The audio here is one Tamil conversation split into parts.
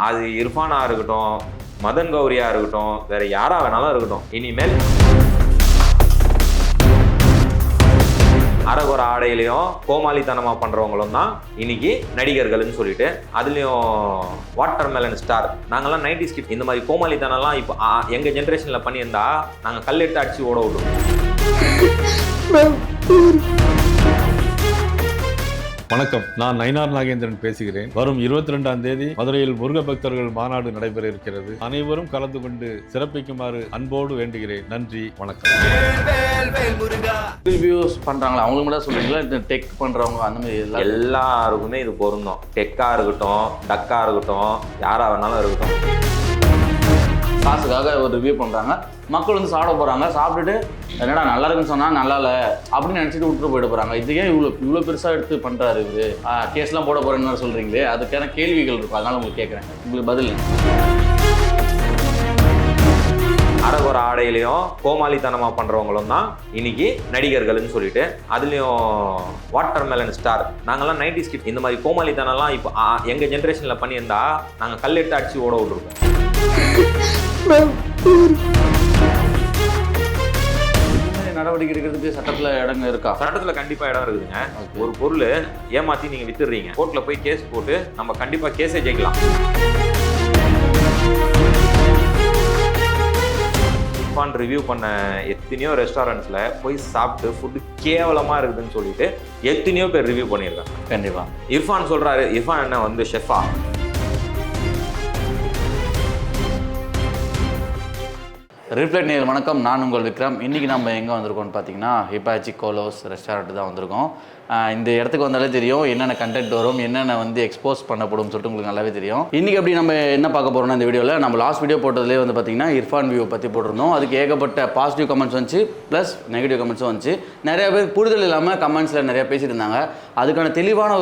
அது இர்ஃபானா இருக்கட்டும், மதன் கௌரியா இருக்கட்டும், வேற யாரா வேணாலும் இருக்கட்டும், இனிமேல் அரகுற ஆடையிலையும் கோமாளித்தனமா பண்றவங்களும் தான் இன்னைக்கு நடிகர்கள்னு சொல்லிட்டு, அதுலயும் வாட்டர் மெலன் ஸ்டார் நாங்கெல்லாம் 90s கிட். இந்த மாதிரி கோமாளித்தனம்லாம் இப்போ எங்க ஜென்ரேஷன்ல பண்ணியிருந்தா நாங்க கல்லெடுத்து அடிச்சு ஓட விடுவோம். வணக்கம், நான் நயினார் நாகேந்திரன் பேசுகிறேன். வரும் 22ஆம் தேதி மதுரையில் முருக பக்தர்கள் மாநாடு நடைபெற இருக்கிறது. அனைவரும் கலந்து கொண்டு சிறப்பிக்குமாறு அன்போடு வேண்டுகிறேன். நன்றி, வணக்கம். ரிவ்யூஸ் பண்றாங்களா அவங்களுக்கு மட்டும் சொல்றீங்களா? இந்த டெக் பண்றவங்க அந்த மாதிரி எல்லாருக்குமே இது பொருந்தும். டெக்கா இருக்கட்டும், டக்கா இருக்கட்டும், யாரா வேணாலும் இருக்கட்டும். காசுக்காக ஒரு ரிவ்யூ பண்றாங்க, மக்கள் வந்து சாப்பிட போறாங்க, சாப்பிட்டுட்டு என்னடா நல்லா இருக்குன்னு சொன்னா நல்லா இல்லை அப்படின்னு நினைச்சிட்டு விட்டுட்டு போயிட்டு போறாங்க. இது ஏன் இவ்வளோ பெருசா எடுத்து பண்றாரு இவரு? கேஸ்லாம் போட போறேன்னு சொல்றீங்களே, அதுக்கான கேள்விகள் இருக்கும். அதனால உங்களுக்கு கேட்குறேன், உங்களுக்கு பதில். அரகுற ஆடையிலையும் கோமாளித்தனமா பண்றவங்களும் தான் இன்னைக்கு நடிகர்கள்னு சொல்லிட்டு, அதுலயும் வாட்டர் மெலன் ஸ்டார் நாங்கெல்லாம் 90s கிட். இந்த மாதிரி கோமாளித்தனம்லாம் இப்போ எங்க ஜென்ரேஷன்ல பண்ணியிருந்தா நாங்க கல்லெடுத்து அடிச்சு ஓட விட்டுருக்கோம். நடவடிக்கை எடுக்கிறதுக்கு சட்டத்துல இடங்க இருக்கா? சட்டத்துல கண்டிப்பா இடம் இருக்குதுங்க. ஒரு பொருள் ஏமாத்தி நீங்க வித்துடுறீங்க, கோர்ட்ல போய் கேஸ் போட்டு நம்ம கண்டிப்பா கேஸே ஜெயிக்கலாம். இர்ஃபான் ரிவ்யூ பண்ண எத்தனையோ ரெஸ்டாரண்ட்ஸ்ல போய் சாப்பிட்டு ஃபுட்டு கேவலமா இருக்குதுன்னு சொல்லிட்டு எத்தனையோ பேர் ரிவ்யூ பண்ணியிருக்காங்க. கண்டிப்பா இர்ஃபான் சொல்றாரு, இர்ஃபான் என்ன வந்து ஷெஃபா? ரிஃப்ளெக்ட் நேயர் வணக்கம், நான் உங்கள் விக்ரம். இன்றைக்கி நம்ம எங்கே வந்திருக்கோம்னு பார்த்தீங்கன்னா ஹிபாச்சி கோலோஸ் ரெஸ்டாரண்ட் தான் வந்திருக்கோம். இந்த இடத்துக்கு வந்தாலே தெரியும் என்னென்ன கண்டென்ட் வரும், என்னென்ன வந்து எக்ஸ்போஸ் பண்ணப்படும் சொல்லிட்டு உங்களுக்கு நல்லாவே தெரியும். இன்றைக்கி அப்படி நம்ம என்ன பார்க்க போகிறோம்னா, இந்த வீடியோவில் நம்ம லாஸ்ட் வீடியோ போட்டதுலேயே வந்து பார்த்திங்கன்னா இர்ஃபான் வியூ பற்றி போட்டிருந்தோம். அதுக்கு ஏகப்பட்ட பாசிட்டிவ் கமெண்ட்ஸ் வந்துச்சு, ப்ளஸ் நெகட்டிவ் கமெண்ட்ஸும் வந்துச்சு. நிறைய பேர் புரிதல் இல்லாமல் கமெண்ட்ஸில் நிறையா பேசிட்டு இருந்தாங்க. அதுக்கான தெளிவான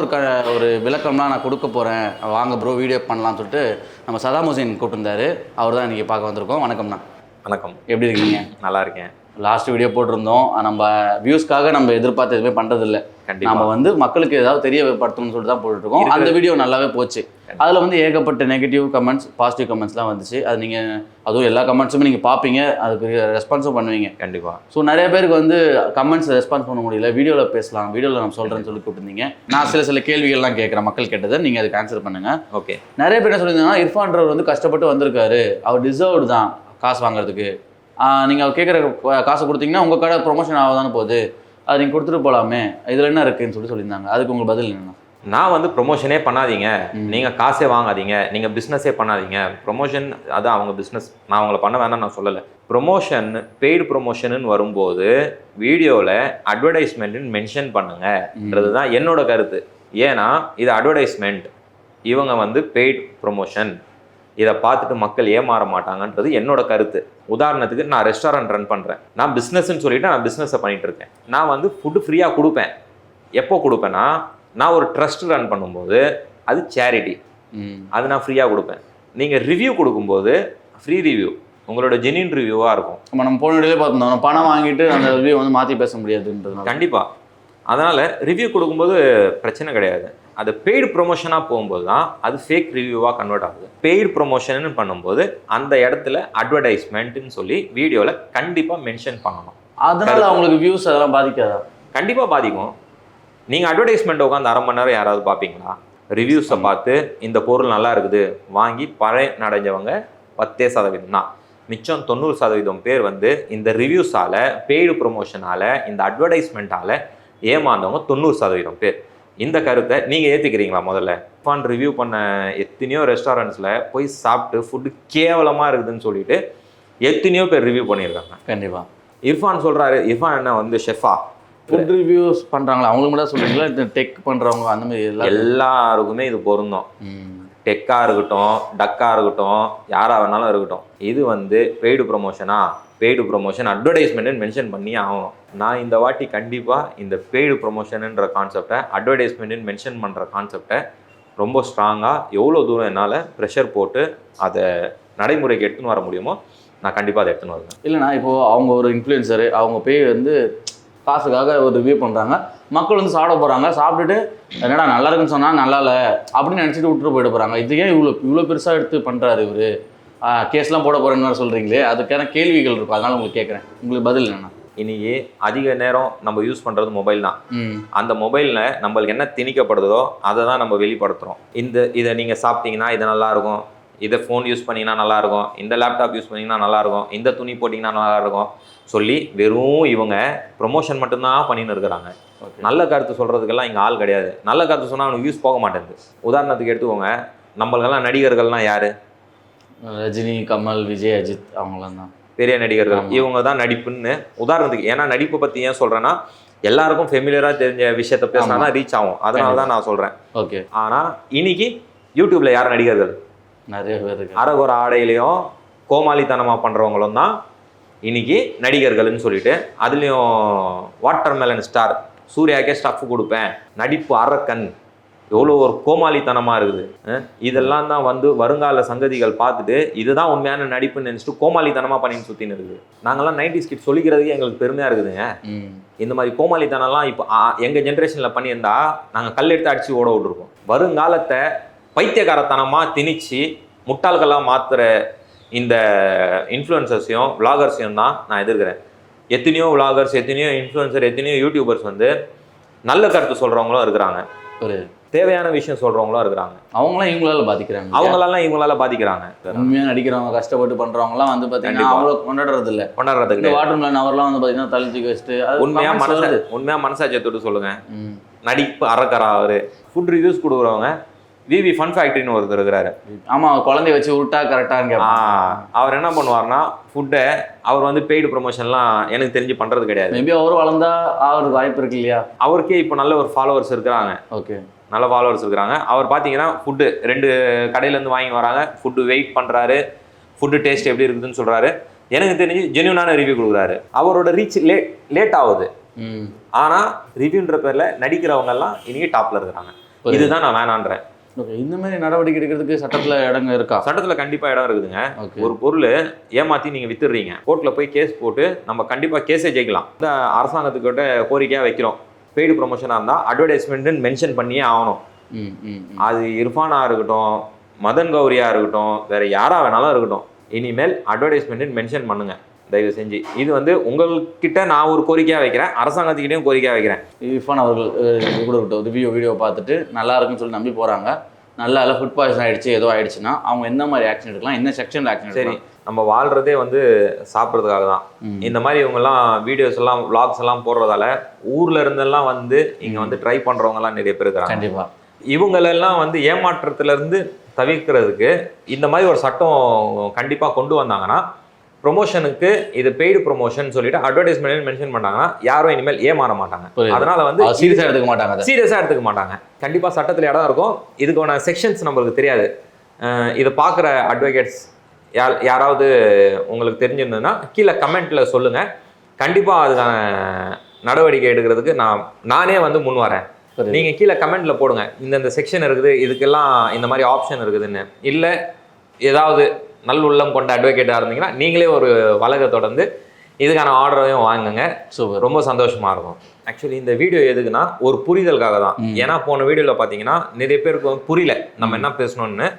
ஒரு விளக்கம்லாம் நான் கொடுக்க போகிறேன், வாங்க ப்ரோ வீடியோ பண்ணலாம்னு சொல்லிட்டு நம்ம சதாம் ஹுசேன் கூப்பிட்டுருந்தாரு. அவர் தான் இன்றைக்கி பார்க்க வந்திருக்கோம். வணக்கம்ண்ணா. வணக்கம். எப்படி இருக்கீங்க? நல்லா இருக்கேன். லாஸ்ட் வீடியோ போட்டிருந்தோம், நம்ம வியூஸ்க்காக நம்ம எதிர்பார்த்து எதுவுமே பண்ணுறதில்ல. நம்ம வந்து மக்களுக்கு ஏதாவது தெரியப்படுத்தணும்னு சொல்லிட்டு தான் போட்டுருக்கோம். அந்த வீடியோ நல்லாவே போச்சு. அதில் வந்து ஏகப்பட்ட நெகட்டிவ் கமெண்ட்ஸ், பாசிட்டிவ் கமெண்ட்ஸ்லாம் வந்துச்சு. அது நீங்கள் அதுவும் எல்லா கமெண்ட்ஸுமே நீங்கள் பார்ப்பீங்க, அதுக்கு ரெஸ்பான்ஸும் பண்ணுவீங்க கண்டிப்பாக. ஸோ நிறைய பேருக்கு வந்து கமெண்ட்ஸ் ரெஸ்பான்ஸ் பண்ண முடியல, வீடியோவில் பேசலாம், வீடியோவில் நம்ம சொல்கிறேன்னு சொல்லி கூப்பிட்டுருந்தீங்க. நான் சில கேள்விகள்லாம் கேட்குறேன், மக்கள் கேட்டதை நீங்கள் அதுக்கு ஆன்சர் பண்ணுங்கள். ஓகே. நிறைய பேர் என்ன சொல்லியிருந்தாங்கன்னா, இர்ஃபான்றவர் வந்து கஷ்டப்பட்டு வந்திருக்காரு, அவர் டிசர்வ்டு தான் காசு வாங்குறதுக்கு. நீங்கள் அவர் கேட்குற காசை கொடுத்தீங்கன்னா உங்கள் கடை ப்ரொமோஷன் ஆகுதானே போகுது, அது நீங்கள் கொடுத்துட்டு போகலாமே, இதில் என்ன இருக்குன்னு சொல்லியிருந்தாங்க. அதுக்கு உங்களுக்கு பதில் என்னென்னா? நான் வந்து ப்ரொமோஷனே பண்ணாதீங்க, நீங்கள் காசே வாங்காதீங்க, நீங்கள் பிஸ்னஸே பண்ணாதீங்க. ப்ரொமோஷன் அது அவங்க பிஸ்னஸ், நான் அவங்கள பண்ண வேணாம் நான் சொல்லலை. ப்ரொமோஷன், பெய்டு ப்ரொமோஷனுன்னு வரும்போது வீடியோவில் அட்வர்டைஸ்மெண்ட்டுன்னு மென்ஷன் பண்ணுங்கன்றது தான் என்னோட கருத்து. ஏன்னா இது அட்வர்டைஸ்மெண்ட், இவங்க வந்து பெய்டு ப்ரொமோஷன், இதை பார்த்துட்டு மக்கள் ஏமாற மாட்டாங்கன்றது என்னோட கருத்து. உதாரணத்துக்கு நான் ரெஸ்டாரண்ட் ரன் பண்ணுறேன், நான் பிஸ்னஸ்ன்னு சொல்லிட்டு நான் பிஸ்னஸை பண்ணிகிட்டு இருக்கேன். நான் வந்து ஃபுட்டு ஃப்ரீயாக கொடுப்பேன். எப்போ கொடுப்பேன்னா, நான் ஒரு ட்ரஸ்ட் ரன் பண்ணும்போது அது சேரிட்டி, அது நான் ஃப்ரீயாக கொடுப்பேன். நீங்கள் ரிவ்யூ கொடுக்கும்போது ஃப்ரீ ரிவ்யூ, உங்களோட ஜென்யூன் ரிவ்யூவாக இருக்கும். நம்ம போன வீடியோலே பார்த்துருந்தோம், பணம் வாங்கிட்டு அந்த ரிவ்யூ வந்து மாற்றி பேச முடியாதுன்றது. கண்டிப்பாக. அதனால் ரிவ்யூ கொடுக்கும்போது பிரச்சனை கிடையாது. அது பெய்டு ப்ரொமோஷனாக போகும்போது தான் அது ஃபேக் ரிவ்யூவாக கன்வெர்ட் ஆகுது. பெய்டு ப்ரொமோஷன்னு பண்ணும்போது அந்த இடத்துல அட்வர்டைஸ்மெண்ட்டுன்னு சொல்லி வீடியோவில் கண்டிப்பாக மென்ஷன் பண்ணணும். அதனால் அவங்களுக்கு வியூஸ் அதெல்லாம் பாதிக்காதா? கண்டிப்பாக பாதிக்கும். நீங்கள் அட்வர்டைஸ்மெண்ட் உட்காந்து அரை மணி நேரம் யாராவது பார்ப்பீங்களா? ரிவ்யூஸை பார்த்து இந்த பொருள் நல்லா இருக்குது வாங்கி பழைய அடைஞ்சவங்க 10% தான். மிச்சம் 90% பேர் வந்து இந்த ரிவ்யூஸால், பெய்டு ப்ரொமோஷனால், இந்த அட்வர்டைஸ்மெண்ட்டால் ஏமாந்தவங்க 90% பேர். இந்த கருத்தை நீங்கள் ஏற்றுக்கிறீங்களா? முதல்ல இர்ஃபான் ரிவ்யூ பண்ண எத்தனையோ ரெஸ்டாரண்ட்ஸில் போய் சாப்பிட்டு ஃபுட்டு கேவலமாக இருக்குதுன்னு சொல்லிட்டு எத்தனையோ பேர் ரிவ்யூ பண்ணியிருக்காங்க. கண்டிப்பாக. இர்ஃபான் சொல்கிறாரு, இர்ஃபான் என்ன வந்து ஷெஃபா? ஃபுட் ரிவ்யூஸ் பண்ணுறாங்களா அவங்களுக்கு மட்டும் சொல்கிறீங்களா? இந்த டெக் பண்ணுறவங்க அந்த மாதிரி எல்லாருக்குமே இது பொருந்தும். டெக்காக இருக்கட்டும், டக்காக இருக்கட்டும், யாராக வேணாலும் இருக்கட்டும். இது வந்து பெய்டு ப்ரொமோஷனா? பெய்டு ப்ரொமோஷன் அட்வர்டைஸ்மெண்ட்டுன்னு மென்ஷன் பண்ணி ஆகணும். நான் இந்த வாட்டி கண்டிப்பாக இந்த பெய்டு ப்ரொமோஷனுன்ற கான்செப்டை, அட்வர்டைஸ்மெண்ட்டுன்னு மென்ஷன் பண்ணுற கான்செப்டை ரொம்ப ஸ்ட்ராங்காக எவ்வளோ தூரம் என்னால் ப்ரெஷர் போட்டு அதை நடைமுறைக்கு எடுத்துன்னு வர முடியுமோ நான் கண்டிப்பாக அதை எடுத்துன்னு வருவேன். இல்லைண்ணா, இப்போது அவங்க ஒரு இன்ஃப்ளூயன்சரு, அவங்க போய் வந்து காசுக்காக ஒரு ரிவ்யூ பண்ணுறாங்க. மக்கள் வந்து சாப்பிட போகிறாங்க, சாப்பிட்டுட்டு என்னடா நல்லா இருக்குன்னு சொன்னால் நல்லா இல்லை அப்படின்னு நினச்சிட்டு விட்டுட்டு போயிட்டு போகிறாங்க. இது ஏன் இவ்வளோ பெருசாக எடுத்து பண்ணுறாரு இவர், கேஸ்லாம் போட போகிறேன்னு சொல்கிறீங்களே, அதுக்கான கேள்விகள் இருக்கும். அதனால் உங்களுக்கு கேட்குறேன், உங்களுக்கு பதில் என்னென்னா? இன்னைக்கு அதிக நேரம் நம்ம யூஸ் பண்ணுறது மொபைல் தான். அந்த மொபைலில் நம்மளுக்கு என்ன திணிக்கப்படுதோ அதை தான் நம்ம வெளிப்படுத்துகிறோம். இதை நீங்கள் சாப்பிட்டீங்கன்னா இது நல்லாயிருக்கும், இதை ஃபோன் யூஸ் பண்ணிங்கன்னா நல்லாயிருக்கும், இந்த லேப்டாப் யூஸ் பண்ணிங்கன்னா நல்லாயிருக்கும், இந்த துணி போட்டிங்கன்னா நல்லாயிருக்கும் சொல்லி வெறும் இவங்க ப்ரொமோஷன் மட்டும்தான் பண்ணின்னு இருக்கிறாங்க. நல்ல கருத்து சொல்கிறதுக்கெல்லாம் இங்கே ஆள் கிடையாது. நல்ல கருத்து சொன்னால் அவனுக்கு யூஸ் போக மாட்டேங்குது. உதாரணத்துக்கு எடுத்துக்கோங்க, நம்மளுக்கெல்லாம் நடிகர்கள்லாம் யார்? ரஜினி, கமல், விஜய், அஜித், அவங்களாம் தான் பெரிய நடிகர்கள். இவங்க தான் நடிப்புன்னு உதாரணத்துக்கு. ஏன்னா நடிப்பை பற்றி ஏன் சொல்கிறேன்னா, எல்லாருக்கும் ஃபெமிலியராக தெரிஞ்ச விஷயத்த பேசினா தான் ரீச் ஆகும், அதனால தான் நான் சொல்கிறேன். ஓகே. ஆனால் இன்னைக்கு யூடியூப்பில் யார் நடிகர்கள்? நிறைய பேர் இருக்கு. அரகுற ஆடையிலையும் கோமாளித்தனமாக பண்ணுறவங்களும் தான் இன்னைக்கு நடிகர்கள்னு சொல்லிட்டு, அதுலேயும் வாட்டர்மெலன் ஸ்டார் சூர்யாக்கே ஸ்டஃப் கொடுப்பேன், நடிப்பு அரக்கன், எவ்வளோ ஒரு கோமாளித்தனமாக இருக்குது. இதெல்லாம் தான் வந்து வருங்கால சங்கதிகள் பார்த்துட்டு இதுதான் உண்மையான நடிப்புன்னு நினச்சிட்டு கோமாளித்தனமாக பண்ணின்னு சுற்றின்னு இருக்குது. நாங்கள்லாம் 90s கிட் சொல்லிக்கிறதுக்கு எங்களுக்கு பெருமையாக இருக்குதுங்க. இந்த மாதிரி கோமாளித்தனம்லாம் இப்போ எங்கள் ஜென்ரேஷனில் பண்ணியிருந்தா நாங்கள் கல் எடுத்து அடித்து ஓட விட்டுருக்கோம். வருங்காலத்தை பைத்தியக்காரத்தனமாக திணிச்சு முட்டாள்களாக மாற்றுற இந்த இன்ஃப்ளூயன்சர்ஸையும் விளாகர்ஸையும் தான் நான் எதிர்க்கிறேன். எத்தனையோ விளாகர்ஸ், எத்தனையோ இன்ஃப்ளூயன்சர், எத்தனையோ யூடியூபர்ஸ் வந்து நல்ல கருத்து சொல்கிறவங்களும் இருக்கிறாங்க, ஒரு தேவையான விஷயம் சொல்கிறவங்களும் இருக்கிறாங்க. அவங்களாம் இவங்களால பாதிக்கிறாங்க, இவங்களால பாதிக்கிறாங்க. உண்மையாக நடிக்கிறவங்க, கஷ்டப்பட்டு பண்ணுறவங்களாம் வந்து பார்த்தீங்கன்னா அவங்கள கொண்டாடுறதுக்கு வாட்டர்மெலன் அவர்லாம் வந்து பார்த்தீங்கன்னா தள்ளி வச்சுட்டு உண்மையாக மனசாட்சியை தொட்டு சொல்லுங்கள். நடிப்பு அறக்கறா அவர். ஃபுட் ரிவ்யூஸ் கொடுக்குறவங்க விவி ஃபன் ஃபேக்ட்ரின்னு ஒருத்தர் இருக்கிறாரு. ஆமாம், குழந்தைய வச்சு விட்டா கரெக்டாக. அவர் என்ன பண்ணுவார்னா, ஃபுட்டை அவர் வந்து பெய்டு ப்ரொமோஷன்லாம் எனக்கு தெரிஞ்சு பண்ணுறது கிடையாது. மேபி அவரும் வளர்ந்தா ஆகிறதுக்கு வாய்ப்பு இருக்கு இல்லையா? அவருக்கே இப்போ நல்ல ஒரு ஃபாலோவர்ஸ் இருக்கிறாங்க. ஓகே, நல்ல ஃபாலோவர்ஸ் இருக்கிறாங்க. அவர் பார்த்தீங்கன்னா ஃபுட்டு 2 கடையிலேருந்து வாங்கி வராங்க, ஃபுட்டு வெயிட் பண்ணுறாரு, ஃபுட்டு டேஸ்ட் எப்படி இருக்குதுன்னு சொல்கிறாரு. எனக்கு தெரிஞ்சு ஜென்யூனான ரிவ்யூ கொடுக்குறாரு. அவரோட ரீச் லேட் ஆகுது. ஆனால் ரிவ்யூன்ற பேரில் நடிக்கிறவங்கெல்லாம் இன்றைக்கி டாப்பில் இருக்கிறாங்க. இதுதான் நான் வேணான்றேன். ஓகே, இந்த மாதிரி நடவடிக்கை எடுக்கிறதுக்கு சட்டத்தில் இடங்க இருக்கா? சட்டத்தில் கண்டிப்பாக இடம் இருக்குதுங்க. ஒரு பொருள் ஏமாற்றி நீங்கள் வித்துடுறீங்க, கோர்ட்டில் போய் கேஸ் போட்டு நம்ம கண்டிப்பாக கேஸே ஜெயிக்கலாம். இந்த அரசாங்கத்துக்கிட்ட கோரிக்கையாக வைக்கிறோம், பெய்டு ப்ரொமோஷனாக இருந்தால் அட்வர்டைஸ்மெண்ட்டுன்னு மென்ஷன் பண்ணியே ஆகணும். அது இர்ஃபானாக இருக்கட்டும், மதன் கௌரியாக இருக்கட்டும், வேறு யாராக வேணாலும் இருக்கட்டும், இனிமேல் அட்வர்டைஸ்மெண்ட்டுன்னு மென்ஷன் பண்ணுங்கள் தயவு செஞ்சு. இது வந்து உங்கள்கிட்ட நான் ஒரு கோரிக்கையாக வைக்கிறேன், அரசாங்கத்துக்கிட்டையும் கோரிக்கையாக வைக்கிறேன். இர்ஃபான் அவர்கள் கொடுக்கட்டும், வீடியோ பார்த்துட்டு நல்லா இருக்குன்னு சொல்லி நம்பி போகிறாங்க, நல்லா இல்லை ஃபுட் பாய்சன் ஆகிடுச்சு ஏதோ ஆகிடுச்சுன்னா அவங்க எந்த மாதிரி ஆக்ஷன் எடுக்கலாம், என்ன செக்ஷனில் ஆக்ஷன்? சரி, நம்ம வாழ்கிறதே வந்து சாப்பிட்றதுக்காக தான். இந்த மாதிரி இவங்கெல்லாம் வீடியோஸ் எல்லாம் விளாக்ஸ் எல்லாம் போடுறதால ஊரில் இருந்தெல்லாம் வந்து இங்கே வந்து ட்ரை பண்ணுறவங்கலாம் நிறைய பேர் இருக்கிறாங்க. கண்டிப்பாக இவங்களெல்லாம் வந்து ஏமாற்றத்துலேருந்து தவிர்க்கிறதுக்கு இந்த மாதிரி ஒரு சட்டம் கண்டிப்பாக கொண்டு வந்தாங்கன்னா, ப்ரொமோஷனுக்கு இது பெய்டு ப்ரொமோஷன் சொல்லிட்டு அட்வர்டைஸ்மெண்ட் மென்ஷன் பண்ணாங்கன்னா யாரும் இனிமேல் ஏமாற மாட்டாங்க. அதனால வந்து சீரியஸாக எடுத்துக்க மாட்டாங்க. கண்டிப்பாக சட்டத்தில் இடம் இருக்கும். இதுக்கான செக்ஷன்ஸ் நம்மளுக்கு தெரியாது. இதை பார்க்குற அட்வொகேட்ஸ் யாராவது உங்களுக்கு தெரிஞ்சிருந்ததுன்னா கீழே கமெண்ட்டில் சொல்லுங்கள். கண்டிப்பாக அதுக்கான நடவடிக்கை எடுக்கிறதுக்கு நானே வந்து முன் வரேன். நீங்கள் கீழே கமெண்ட்டில் போடுங்க, இந்த செக்ஷன் இருக்குது, இதுக்கெல்லாம் இந்த மாதிரி ஆப்ஷன் இருக்குதுன்னு. இல்லை ஏதாவது நல்லுள்ளம் கொண்ட அட்வொகேட்டாக இருந்தீங்கன்னா நீங்களே ஒரு வழக்கை தொடர்ந்து இதுக்கான ஆர்டரையும் வாங்குங்க. ரொம்ப சந்தோஷமாக இருக்கும். ஆக்சுவலி இந்த வீடியோ எதுக்குன்னா ஒரு புரிதலுக்காக தான். ஏன்னா போன வீடியோவில் பார்த்தீங்கன்னா நிறைய பேருக்கு புரியல நம்ம என்ன பேசணும்னு,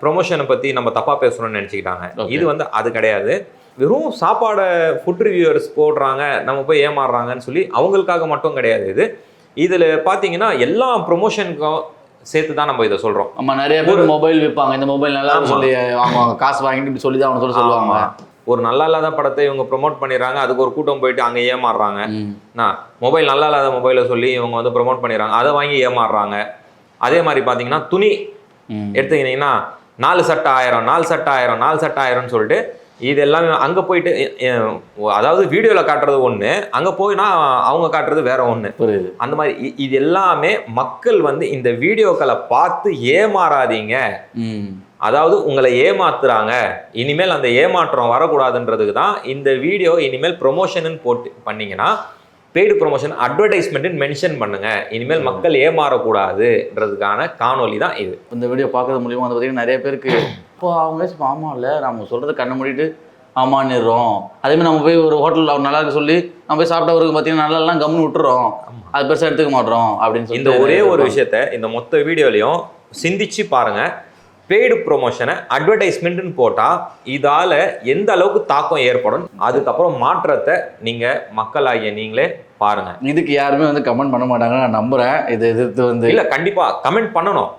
ப்ரொமோஷனை பற்றி நம்ம தப்பாக பேசணும்னு நினச்சிக்கிட்டாங்க. இது வந்து அது கிடையாது. வெறும் சாப்பாடை ஃபுட் ரிவ்யூவர்ஸ் போடுறாங்க, நம்ம போய் ஏமாறுறாங்கன்னு சொல்லி அவங்களுக்காக மட்டும் கிடையாது. இதில் பார்த்தீங்கன்னா எல்லா ப்ரொமோஷனுக்கும் சேர்த்து தான் நம்ம இதை சொல்கிறோம். நம்ம நிறைய பேர் மொபைல் விற்பாங்க, இந்த மொபைல் நல்லா சொல்லி வாங்குவாங்க, காசு வாங்கிட்டு இப்படி சொல்லி தான் அவங்க சொல்லுவாங்க. ஒரு நல்லா இல்லாத படத்தை இவங்க ப்ரொமோட் பண்ணிடுறாங்க, அதுக்கு ஒரு கூட்டம் போயிட்டு அங்கே ஏமாறுறாங்க. மொபைல் நல்லா இல்லாத மொபைலை சொல்லி இவங்க வந்து ப்ரொமோட் பண்ணிடுறாங்க, அதை வாங்கி ஏமாறுறாங்க. அதே மாதிரி பார்த்தீங்கன்னா துணி எடுத்துக்கிட்டிங்கன்னா 4 சட்டை 1000, 4 சட்டை 1000, 4 சட்டை 1000ன்னு சொல்லிட்டு இது எல்லாமே அங்கே போயிட்டு, அதாவது வீடியோவில் காட்டுறது ஒன்று, அங்கே போய்னா அவங்க காட்டுறது வேற ஒன்று. அந்த மாதிரி இது எல்லாமே மக்கள் வந்து இந்த வீடியோக்களை பார்த்து ஏமாறாதீங்க. அதாவது உங்களை ஏமாத்துறாங்க, இனிமேல் அந்த ஏமாற்றம் வரக்கூடாதுன்றதுக்கு தான் இந்த வீடியோ. இனிமேல் ப்ரொமோஷன் போட்டு பண்ணீங்கன்னா பெய்டு ப்ரொமோஷன் அட்வர்டைஸ்மெண்ட்டுன்னு மென்ஷன் பண்ணுங்க, இனிமேல் மக்கள் ஏமாறக்கூடாதுன்றதுக்கான காணொலி தான் இது. இந்த வீடியோ பார்க்கறது மூலியமாக வந்து பார்த்தீங்கன்னா நிறைய பேருக்கு இப்போ அவங்க ஆமாம் இல்லை நம்ம சொல்கிறத கண்ணை மூடிட்டு ஆமான்னுறோம். அதேமாதிரி நம்ம போய் ஒரு ஹோட்டல் அவர் நல்லா இருக்கு சொல்லி நம்ம போய் சாப்பிட்டவருக்கு பார்த்தீங்கன்னா நல்லாலாம் கம்னு விட்டுறோம், அது பெருசாக எடுத்துக்க மாட்டோம் அப்படின்னு சொல்லி. இந்த ஒரே ஒரு விஷயத்த இந்த மொத்த வீடியோலையும் சிந்திச்சு பாருங்க. பெய்டு ப்ரொமோஷனை அட்வர்டைஸ்மெண்ட்னு போட்டால் இதால் எந்த அளவுக்கு தாக்கம் ஏற்படும், அதுக்கப்புறம் மாற்றத்தை நீங்கள் மக்களாகிய நீங்களே பாருங்க. இதுக்கு யாருமே வந்து கமெண்ட் பண்ண மாட்டாங்க நான் நம்புறேன். இது எதிர்த்து வந்து இல்லை, கண்டிப்பாக கமெண்ட் பண்ணணும்.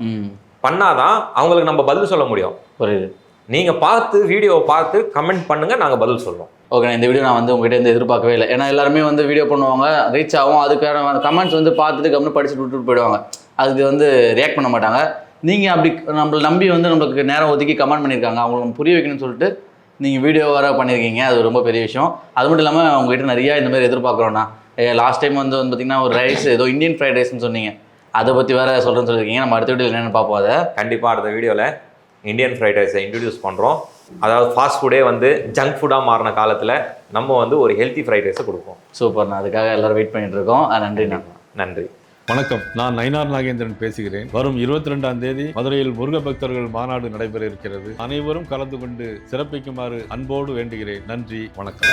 பண்ணாதான் அவங்களுக்கு நம்ம பதில் சொல்ல முடியும். புரியுது. நீங்கள் பார்த்து வீடியோவை பார்த்து கமெண்ட் பண்ணுங்க, நாங்கள் பதில் சொல்லுவோம். ஓகே, இந்த வீடியோ நான் வந்து உங்ககிட்ட இருந்து எதிர்பார்க்கவே இல்லை. ஏன்னா எல்லாருமே வந்து வீடியோ பண்ணுவாங்க, ரீச் ஆகும், அதுக்கான கமெண்ட்ஸ் வந்து பார்த்துட்டு கம்முன்னு படிச்சுட்டு விட்டுட்டு போயிடுவாங்க, அதுக்கு வந்து ரியாக்ட் பண்ண மாட்டாங்க. நீங்கள் அப்படி நம்மளை நம்பி வந்து நம்மளுக்கு நேரம் ஒதுக்கி கமெண்ட் பண்ணியிருக்காங்க, அவங்களுக்கு புரிய வைக்கணும்னு சொல்லிட்டு நீங்கள் வீடியோ வர பண்ணியிருக்கீங்க, அது ரொம்ப பெரிய விஷயம். அது மட்டும் இல்லாமல் உங்ககிட்ட நிறையா இந்த மாதிரி எதிர்பார்க்குறோன்னா, லாஸ்ட் டைம் வந்து பார்த்தீங்கன்னா ஒரு ரைஸ் ஏதோ இந்தியன் ஃப்ரைட் ரைஸ்ன்னு சொன்னீங்க, அதை பற்றி வேறு சொல்கிறேன்னு சொல்லியிருக்கீங்க. நம்ம அடுத்த வீடியோ என்னென்னு பார்ப்போம். அதை கண்டிப்பாக அடுத்த வீடியோவில் இந்தியன் ஃப்ரைட் ரைஸை இன்ட்ரடியூஸ் பண்ணுறோம். அதாவது ஃபாஸ்ட் ஃபுட்டே வந்து ஜங்க் ஃபுட்டாக மாறின காலத்தில் நம்ம வந்து ஒரு ஹெல்த்தி ஃப்ரைட் ரைஸை கொடுப்போம். சூப்பர்ண்ணா, அதுக்காக எல்லோரும் வெயிட் பண்ணிட்டு இருக்கோம். நன்றிண்ணா. நன்றி. வணக்கம், நான் நயினார் நாகேந்திரன் பேசுகிறேன். வரும் 22ஆம் தேதி மதுரையில் முருக பக்தர்கள் மாநாடு நடைபெற இருக்கிறது. அனைவரும் கலந்து கொண்டு சிறப்பிக்குமாறு அன்போடு வேண்டுகிறேன். நன்றி, வணக்கம்.